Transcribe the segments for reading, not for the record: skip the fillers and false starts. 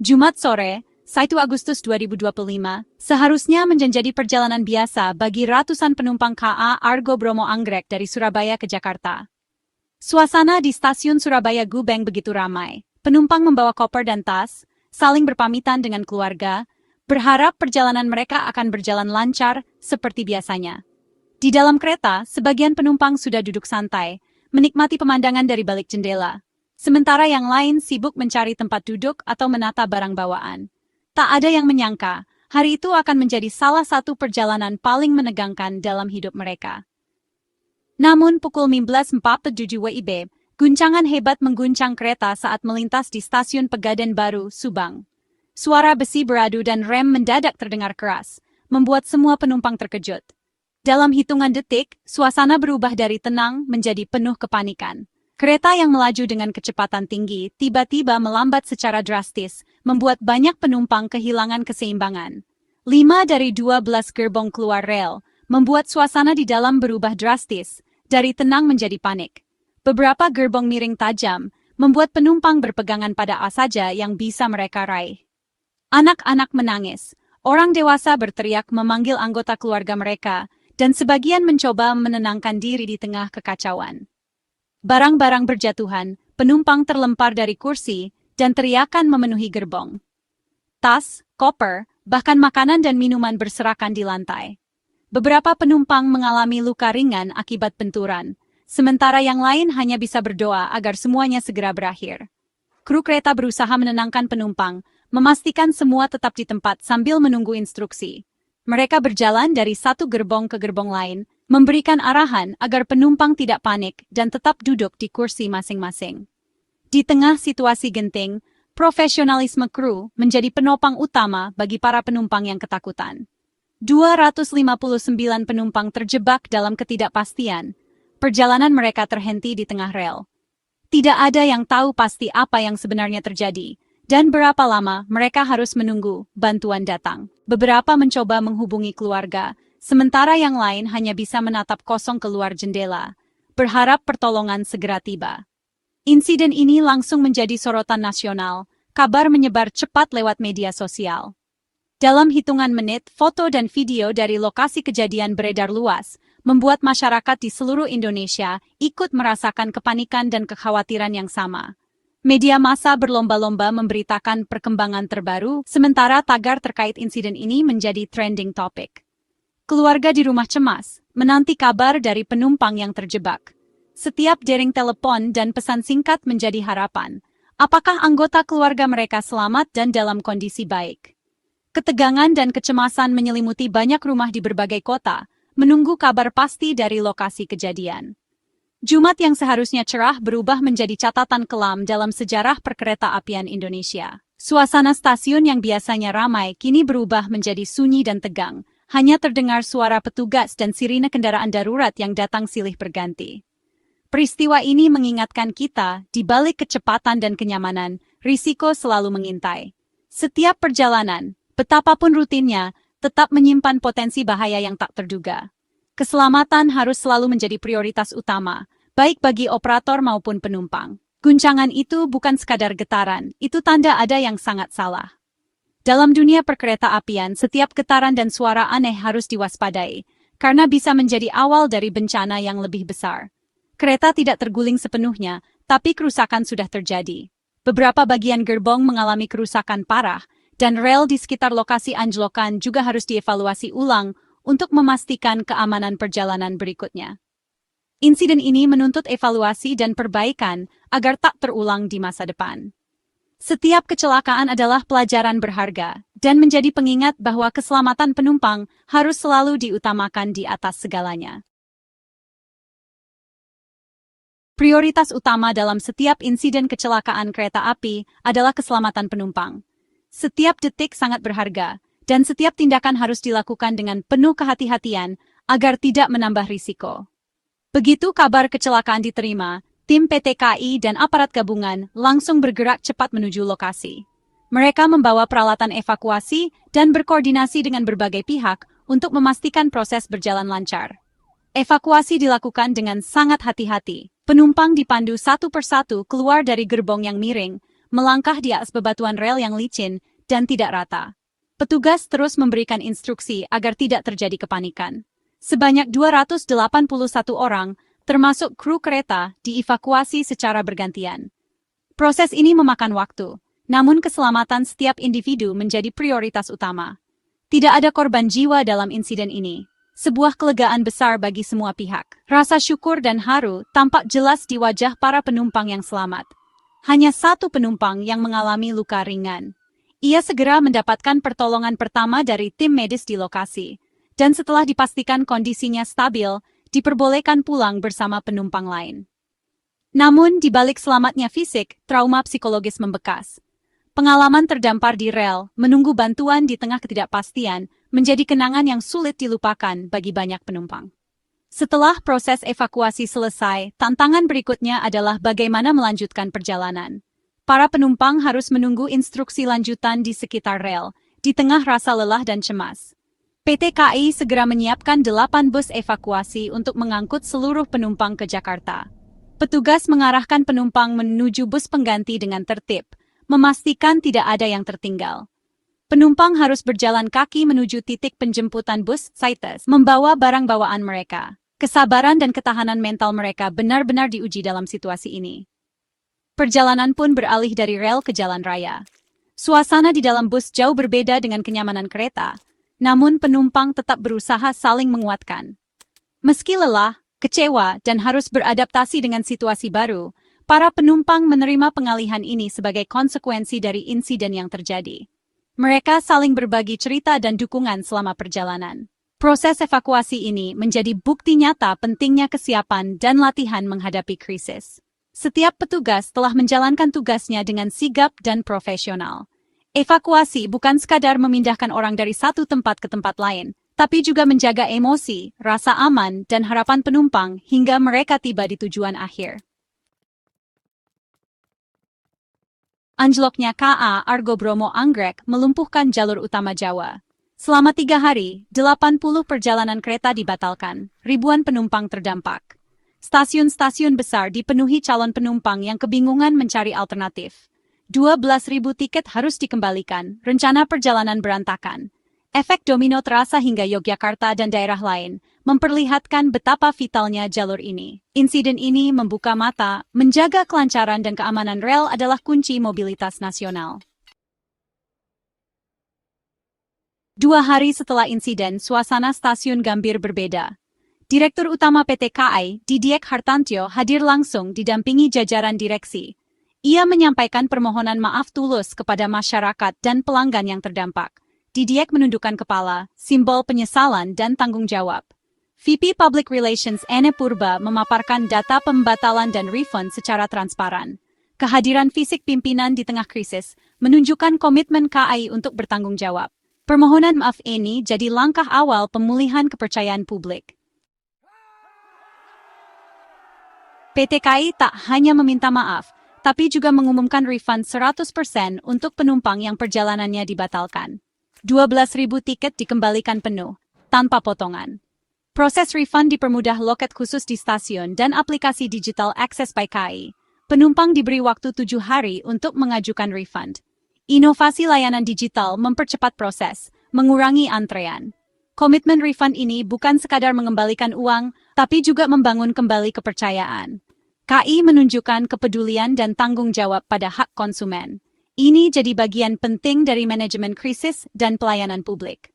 Jumat sore, 1 Agustus 2025, seharusnya menjadi perjalanan biasa bagi ratusan penumpang KA Argo Bromo Anggrek dari Surabaya ke Jakarta. Suasana di stasiun Surabaya Gubeng begitu ramai. Penumpang membawa koper dan tas, saling berpamitan dengan keluarga, berharap perjalanan mereka akan berjalan lancar seperti biasanya. Di dalam kereta, sebagian penumpang sudah duduk santai, menikmati pemandangan dari balik jendela. Sementara yang lain sibuk mencari tempat duduk atau menata barang bawaan. Tak ada yang menyangka, hari itu akan menjadi salah satu perjalanan paling menegangkan dalam hidup mereka. Namun pukul 19.47 WIB, guncangan hebat mengguncang kereta saat melintas di stasiun Pegadaian Baru, Subang. Suara besi beradu dan rem mendadak terdengar keras, membuat semua penumpang terkejut. Dalam hitungan detik, suasana berubah dari tenang menjadi penuh kepanikan. Kereta yang melaju dengan kecepatan tinggi tiba-tiba melambat secara drastis, membuat banyak penumpang kehilangan keseimbangan. 5 dari 12 gerbong keluar rel, membuat suasana di dalam berubah drastis, dari tenang menjadi panik. Beberapa gerbong miring tajam, membuat penumpang berpegangan pada as saja yang bisa mereka raih. Anak-anak menangis, orang dewasa berteriak memanggil anggota keluarga mereka, dan sebagian mencoba menenangkan diri di tengah kekacauan. Barang-barang berjatuhan, penumpang terlempar dari kursi, dan teriakan memenuhi gerbong. Tas, koper, bahkan makanan dan minuman berserakan di lantai. Beberapa penumpang mengalami luka ringan akibat benturan, sementara yang lain hanya bisa berdoa agar semuanya segera berakhir. Kru kereta berusaha menenangkan penumpang, memastikan semua tetap di tempat sambil menunggu instruksi. Mereka berjalan dari satu gerbong ke gerbong lain, memberikan arahan agar penumpang tidak panik dan tetap duduk di kursi masing-masing. Di tengah situasi genting, profesionalisme kru menjadi penopang utama bagi para penumpang yang ketakutan. 259 penumpang terjebak dalam ketidakpastian. Perjalanan mereka terhenti di tengah rel. Tidak ada yang tahu pasti apa yang sebenarnya terjadi, dan berapa lama mereka harus menunggu bantuan datang. Beberapa mencoba menghubungi keluarga, sementara yang lain hanya bisa menatap kosong keluar jendela, berharap pertolongan segera tiba. Insiden ini langsung menjadi sorotan nasional, kabar menyebar cepat lewat media sosial. Dalam hitungan menit, foto dan video dari lokasi kejadian beredar luas, membuat masyarakat di seluruh Indonesia ikut merasakan kepanikan dan kekhawatiran yang sama. Media massa berlomba-lomba memberitakan perkembangan terbaru, sementara tagar terkait insiden ini menjadi trending topic. Keluarga di rumah cemas, menanti kabar dari penumpang yang terjebak. Setiap dering telepon dan pesan singkat menjadi harapan. Apakah anggota keluarga mereka selamat dan dalam kondisi baik? Ketegangan dan kecemasan menyelimuti banyak rumah di berbagai kota, menunggu kabar pasti dari lokasi kejadian. Jumat yang seharusnya cerah berubah menjadi catatan kelam dalam sejarah perkereta-apian Indonesia. Suasana stasiun yang biasanya ramai kini berubah menjadi sunyi dan tegang. Hanya terdengar suara petugas dan sirine kendaraan darurat yang datang silih berganti. Peristiwa ini mengingatkan kita, di balik kecepatan dan kenyamanan, risiko selalu mengintai. Setiap perjalanan, betapapun rutinnya, tetap menyimpan potensi bahaya yang tak terduga. Keselamatan harus selalu menjadi prioritas utama, baik bagi operator maupun penumpang. Guncangan itu bukan sekadar getaran, itu tanda ada yang sangat salah. Dalam dunia perkereta-apian, setiap getaran dan suara aneh harus diwaspadai, karena bisa menjadi awal dari bencana yang lebih besar. Kereta tidak terguling sepenuhnya, tapi kerusakan sudah terjadi. Beberapa bagian gerbong mengalami kerusakan parah, dan rel di sekitar lokasi anjlokan juga harus dievaluasi ulang untuk memastikan keamanan perjalanan berikutnya. Insiden ini menuntut evaluasi dan perbaikan agar tak terulang di masa depan. Setiap kecelakaan adalah pelajaran berharga dan menjadi pengingat bahwa keselamatan penumpang harus selalu diutamakan di atas segalanya. Prioritas utama dalam setiap insiden kecelakaan kereta api adalah keselamatan penumpang. Setiap detik sangat berharga, dan setiap tindakan harus dilakukan dengan penuh kehati-hatian agar tidak menambah risiko. Begitu kabar kecelakaan diterima, tim PT KAI dan aparat gabungan langsung bergerak cepat menuju lokasi. Mereka membawa peralatan evakuasi dan berkoordinasi dengan berbagai pihak untuk memastikan proses berjalan lancar. Evakuasi dilakukan dengan sangat hati-hati. Penumpang dipandu satu persatu keluar dari gerbong yang miring, melangkah di atas bebatuan rel yang licin dan tidak rata. Petugas terus memberikan instruksi agar tidak terjadi kepanikan. Sebanyak 281 orang, termasuk kru kereta, dievakuasi secara bergantian. Proses ini memakan waktu, namun keselamatan setiap individu menjadi prioritas utama. Tidak ada korban jiwa dalam insiden ini. Sebuah kelegaan besar bagi semua pihak. Rasa syukur dan haru tampak jelas di wajah para penumpang yang selamat. Hanya satu penumpang yang mengalami luka ringan. Ia segera mendapatkan pertolongan pertama dari tim medis di lokasi. Dan setelah dipastikan kondisinya stabil, diperbolehkan pulang bersama penumpang lain. Namun, di balik selamatnya fisik, trauma psikologis membekas. Pengalaman terdampar di rel, menunggu bantuan di tengah ketidakpastian, menjadi kenangan yang sulit dilupakan bagi banyak penumpang. Setelah proses evakuasi selesai, tantangan berikutnya adalah bagaimana melanjutkan perjalanan. Para penumpang harus menunggu instruksi lanjutan di sekitar rel, di tengah rasa lelah dan cemas. PT KAI segera menyiapkan 8 bus evakuasi untuk mengangkut seluruh penumpang ke Jakarta. Petugas mengarahkan penumpang menuju bus pengganti dengan tertib, memastikan tidak ada yang tertinggal. Penumpang harus berjalan kaki menuju titik penjemputan bus sites, membawa barang bawaan mereka. Kesabaran dan ketahanan mental mereka benar-benar diuji dalam situasi ini. Perjalanan pun beralih dari rel ke jalan raya. Suasana di dalam bus jauh berbeda dengan kenyamanan kereta, namun penumpang tetap berusaha saling menguatkan. Meski lelah, kecewa, dan harus beradaptasi dengan situasi baru, para penumpang menerima pengalihan ini sebagai konsekuensi dari insiden yang terjadi. Mereka saling berbagi cerita dan dukungan selama perjalanan. Proses evakuasi ini menjadi bukti nyata pentingnya kesiapan dan latihan menghadapi krisis. Setiap petugas telah menjalankan tugasnya dengan sigap dan profesional. Evakuasi bukan sekadar memindahkan orang dari satu tempat ke tempat lain, tapi juga menjaga emosi, rasa aman, dan harapan penumpang hingga mereka tiba di tujuan akhir. Anjloknya KA Argo Bromo Anggrek melumpuhkan jalur utama Jawa. Selama 3 hari, 80 perjalanan kereta dibatalkan, ribuan penumpang terdampak. Stasiun-stasiun besar dipenuhi calon penumpang yang kebingungan mencari alternatif. 12.000 tiket harus dikembalikan, rencana perjalanan berantakan. Efek domino terasa hingga Yogyakarta dan daerah lain, memperlihatkan betapa vitalnya jalur ini. Insiden ini membuka mata, menjaga kelancaran dan keamanan rel adalah kunci mobilitas nasional. 2 hari setelah insiden, suasana stasiun Gambir berbeda. Direktur Utama PT KAI, Didiek Hartantyo, hadir langsung didampingi jajaran direksi. Ia menyampaikan permohonan maaf tulus kepada masyarakat dan pelanggan yang terdampak. Didiek menundukkan kepala, simbol penyesalan dan tanggung jawab. VP Public Relations Ene Purba memaparkan data pembatalan dan refund secara transparan. Kehadiran fisik pimpinan di tengah krisis menunjukkan komitmen KAI untuk bertanggung jawab. Permohonan maaf ini jadi langkah awal pemulihan kepercayaan publik. PT KAI tak hanya meminta maaf, tapi juga mengumumkan refund 100% untuk penumpang yang perjalanannya dibatalkan. 12.000 tiket dikembalikan penuh, tanpa potongan. Proses refund dipermudah loket khusus di stasiun dan aplikasi digital Access by KAI. Penumpang diberi waktu 7 hari untuk mengajukan refund. Inovasi layanan digital mempercepat proses, mengurangi antrean. Komitmen refund ini bukan sekadar mengembalikan uang, tapi juga membangun kembali kepercayaan. KAI menunjukkan kepedulian dan tanggung jawab pada hak konsumen. Ini jadi bagian penting dari manajemen krisis dan pelayanan publik.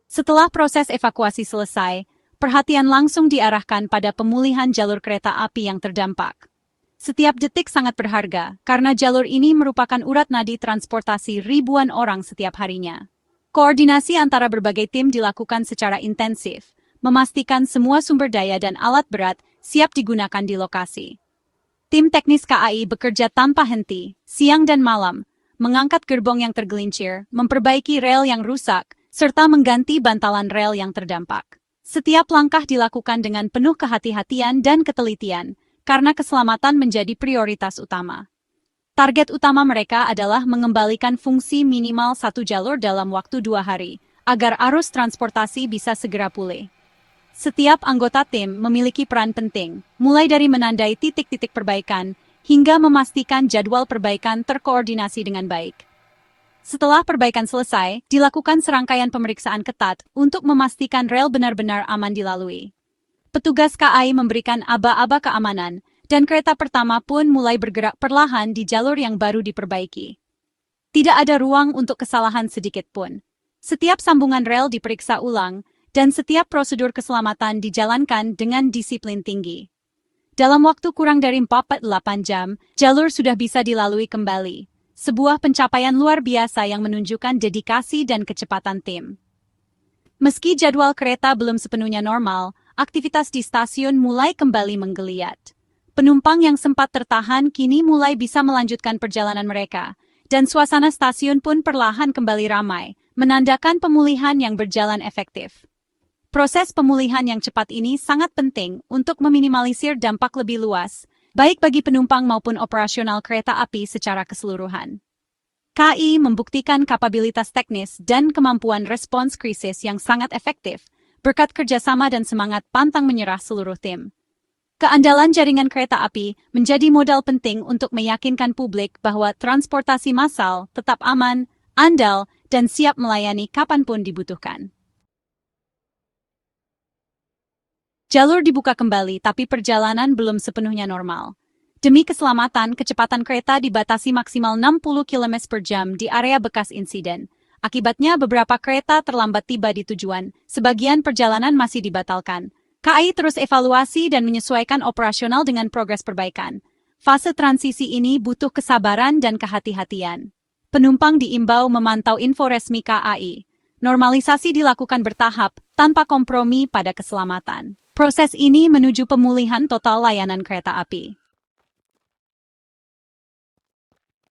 Setelah proses evakuasi selesai, perhatian langsung diarahkan pada pemulihan jalur kereta api yang terdampak. Setiap detik sangat berharga, karena jalur ini merupakan urat nadi transportasi ribuan orang setiap harinya. Koordinasi antara berbagai tim dilakukan secara intensif, memastikan semua sumber daya dan alat berat siap digunakan di lokasi. Tim teknis KAI bekerja tanpa henti, siang dan malam, mengangkat gerbong yang tergelincir, memperbaiki rel yang rusak, serta mengganti bantalan rel yang terdampak. Setiap langkah dilakukan dengan penuh kehati-hatian dan ketelitian, karena keselamatan menjadi prioritas utama. Target utama mereka adalah mengembalikan fungsi minimal 1 jalur dalam waktu 2 hari, agar arus transportasi bisa segera pulih. Setiap anggota tim memiliki peran penting, mulai dari menandai titik-titik perbaikan, hingga memastikan jadwal perbaikan terkoordinasi dengan baik. Setelah perbaikan selesai, dilakukan serangkaian pemeriksaan ketat untuk memastikan rel benar-benar aman dilalui. Petugas KAI memberikan aba-aba keamanan, dan kereta pertama pun mulai bergerak perlahan di jalur yang baru diperbaiki. Tidak ada ruang untuk kesalahan sedikit pun. Setiap sambungan rel diperiksa ulang, dan setiap prosedur keselamatan dijalankan dengan disiplin tinggi. Dalam waktu kurang dari 48 jam, jalur sudah bisa dilalui kembali. Sebuah pencapaian luar biasa yang menunjukkan dedikasi dan kecepatan tim. Meski jadwal kereta belum sepenuhnya normal, aktivitas di stasiun mulai kembali menggeliat. Penumpang yang sempat tertahan kini mulai bisa melanjutkan perjalanan mereka, dan suasana stasiun pun perlahan kembali ramai, menandakan pemulihan yang berjalan efektif. Proses pemulihan yang cepat ini sangat penting untuk meminimalisir dampak lebih luas, baik bagi penumpang maupun operasional kereta api secara keseluruhan. KAI membuktikan kapabilitas teknis dan kemampuan respons krisis yang sangat efektif, berkat kerjasama dan semangat pantang menyerah seluruh tim. Keandalan jaringan kereta api menjadi modal penting untuk meyakinkan publik bahwa transportasi massal tetap aman, andal, dan siap melayani kapanpun dibutuhkan. Jalur dibuka kembali, tapi perjalanan belum sepenuhnya normal. Demi keselamatan, kecepatan kereta dibatasi maksimal 60 km per jam di area bekas insiden. Akibatnya beberapa kereta terlambat tiba di tujuan, sebagian perjalanan masih dibatalkan. KAI terus evaluasi dan menyesuaikan operasional dengan progres perbaikan. Fase transisi ini butuh kesabaran dan kehati-hatian. Penumpang diimbau memantau info resmi KAI. Normalisasi dilakukan bertahap, tanpa kompromi pada keselamatan. Proses ini menuju pemulihan total layanan kereta api.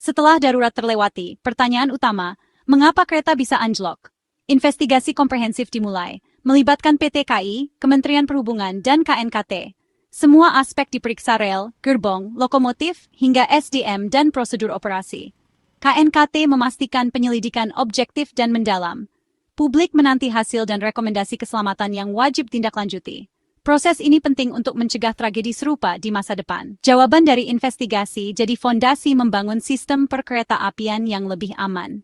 Setelah darurat terlewati, pertanyaan utama, mengapa kereta bisa anjlok? Investigasi komprehensif dimulai, melibatkan PT KAI, Kementerian Perhubungan, dan KNKT. Semua aspek diperiksa rel, gerbong, lokomotif, hingga SDM dan prosedur operasi. KNKT memastikan penyelidikan objektif dan mendalam. Publik menanti hasil dan rekomendasi keselamatan yang wajib tindaklanjuti. Proses ini penting untuk mencegah tragedi serupa di masa depan. Jawaban dari investigasi jadi fondasi membangun sistem perkereta-apian yang lebih aman.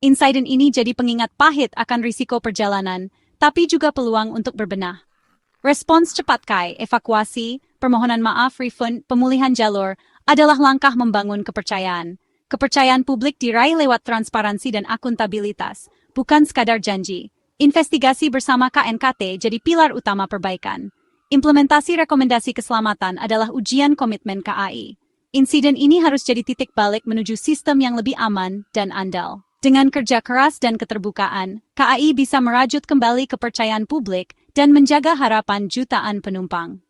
Insiden ini jadi pengingat pahit akan risiko perjalanan, tapi juga peluang untuk berbenah. Respons cepat KAI, evakuasi, permohonan maaf, refund, pemulihan jalur adalah langkah membangun kepercayaan. Kepercayaan publik diraih lewat transparansi dan akuntabilitas, bukan sekadar janji. Investigasi bersama KNKT jadi pilar utama perbaikan. Implementasi rekomendasi keselamatan adalah ujian komitmen KAI. Insiden ini harus jadi titik balik menuju sistem yang lebih aman dan andal. Dengan kerja keras dan keterbukaan, KAI bisa merajut kembali kepercayaan publik dan menjaga harapan jutaan penumpang.